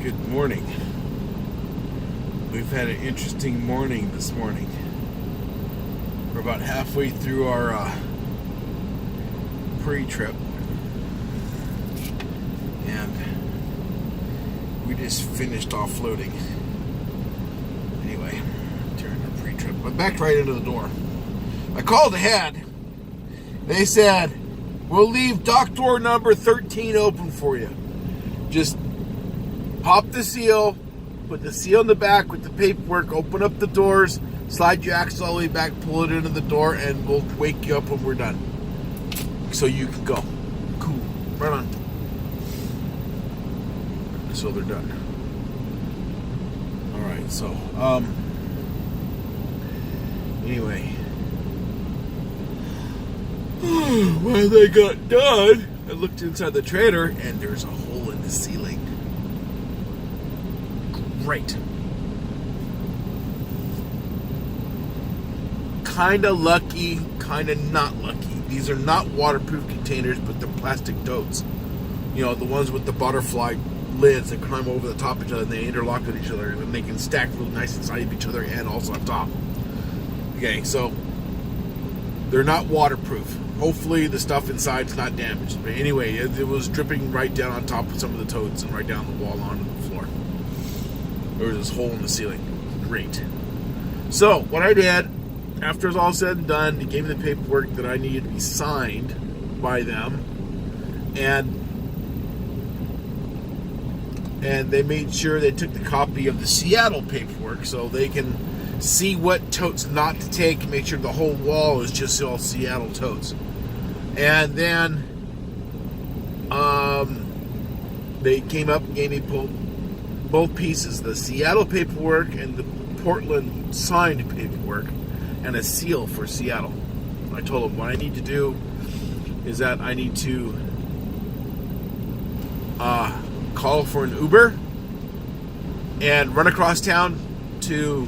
Good morning. We've had an interesting morning this morning. We're about halfway through our pre-trip, and we just finished offloading. Anyway, during our pre-trip, I backed right into the door. I called ahead. They said, we'll leave dock door number 13 open for you. Just pop the seal, put the seal in the back with the paperwork, open up the doors, slide your axle all the way back, pull it into the door, and we'll wake you up when we're done. So you can go. Cool. Right on. So they're done. Alright, so, anyway. When they got done, I looked inside the trailer, and there's a hole in the ceiling. Great. Kinda lucky, kinda not lucky. These are not waterproof containers, but they're plastic totes. You know, the ones with the butterfly lids that climb over the top of each other and they interlock with each other and they can stack real nice inside of each other and also on top. Okay, so they're not waterproof. Hopefully the stuff inside's not damaged. But anyway, it was dripping right down on top of some of the totes and right down the wall onto the floor. There was this hole in the ceiling. Great. So, what I did, after it was all said and done, they gave me the paperwork that I needed to be signed by them. And they made sure they took the copy of the Seattle paperwork so they can see what totes not to take and make sure the whole wall is just all Seattle totes. And then they came up and gave me both pieces, the Seattle paperwork and the Portland signed paperwork, and a seal for Seattle. I told them what I need to do is that I need to call for an Uber and run across town to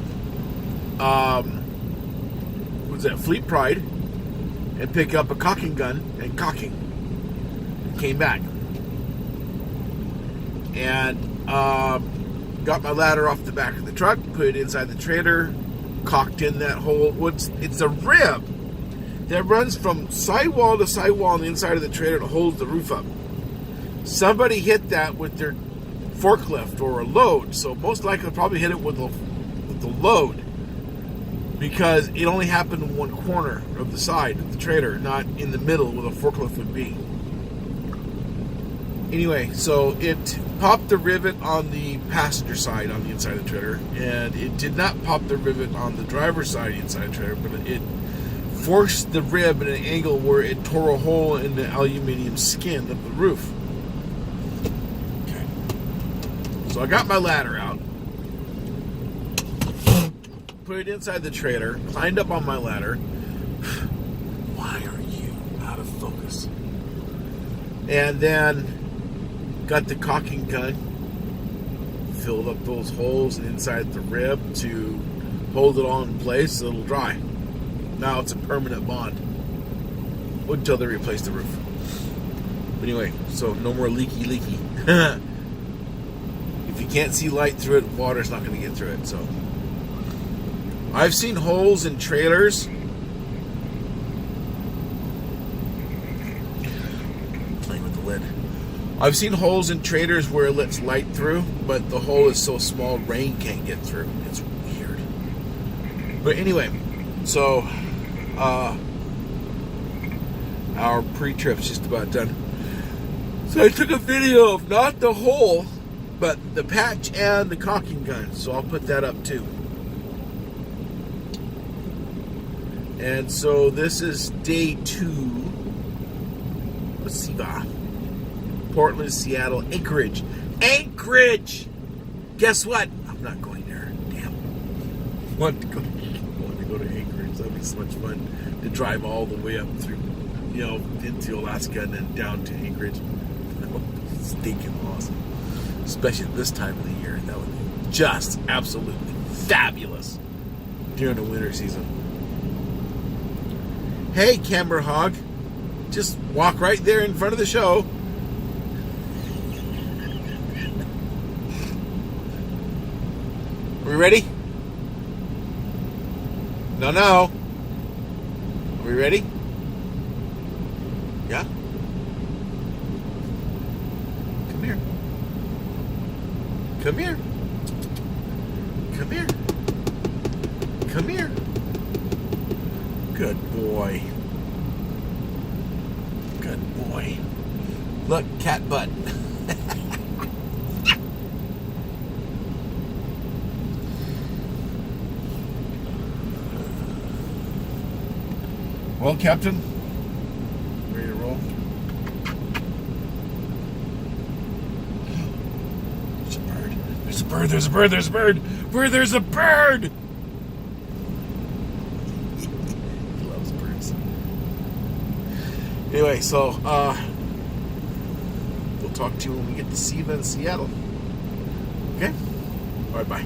Fleet Pride and pick up a caulking gun and caulking. Came back and got my ladder off the back of the truck, put it inside the trailer, caulked in that hole. It's a rib that runs from sidewall to sidewall on the inside of the trailer to hold the roof up. Somebody hit that with their forklift or a load, so most likely probably hit it with the load, because it only happened in one corner of the side of the trailer, not in the middle where the forklift would be. Anyway, so it popped the rivet on the passenger side on the inside of the trailer, and it did not pop the rivet on the driver's side inside the trailer, but it forced the rib at an angle where it tore a hole in the aluminum skin of the roof. Okay. So I got my ladder out, put it inside the trailer, climbed up on my ladder. Why are you out of focus? And then got the caulking gun, filled up those holes inside the rib to hold it all in place so it'll dry. Now it's a permanent bond until they replace the roof. But anyway, so no more leaky. If you can't see light through it, water's not going to get through it. So I've seen holes in trailers playing with the lid. I've seen holes in trailers where it lets light through, but the hole is so small rain can't get through. It's weird. But anyway, so our pre-trip's just about done. So I took a video of not the hole, but the patch and the caulking gun. So I'll put that up too. And so this is day 2 of CEVA. Portland, Seattle, Anchorage. Guess what? I'm not going there. Damn. I want to go to Anchorage. That'd be so much fun to drive all the way up through, into Alaska and then down to Anchorage. That would be stinking awesome. Especially this time of the year. That would be just absolutely fabulous during the winter season. Hey, Camber Hog. Just walk right there in front of the show. we ready? No, no. Are we ready? Yeah? Come here. Come here. Come here. Come here. Good boy. Good boy. Look, cat butt. Well, Captain, ready to roll? There's a bird. There's a bird. There's a bird. There's a bird. There's a bird. He loves birds. Anyway, so we'll talk to you when we get to CEVA in Seattle. Okay? All right, bye.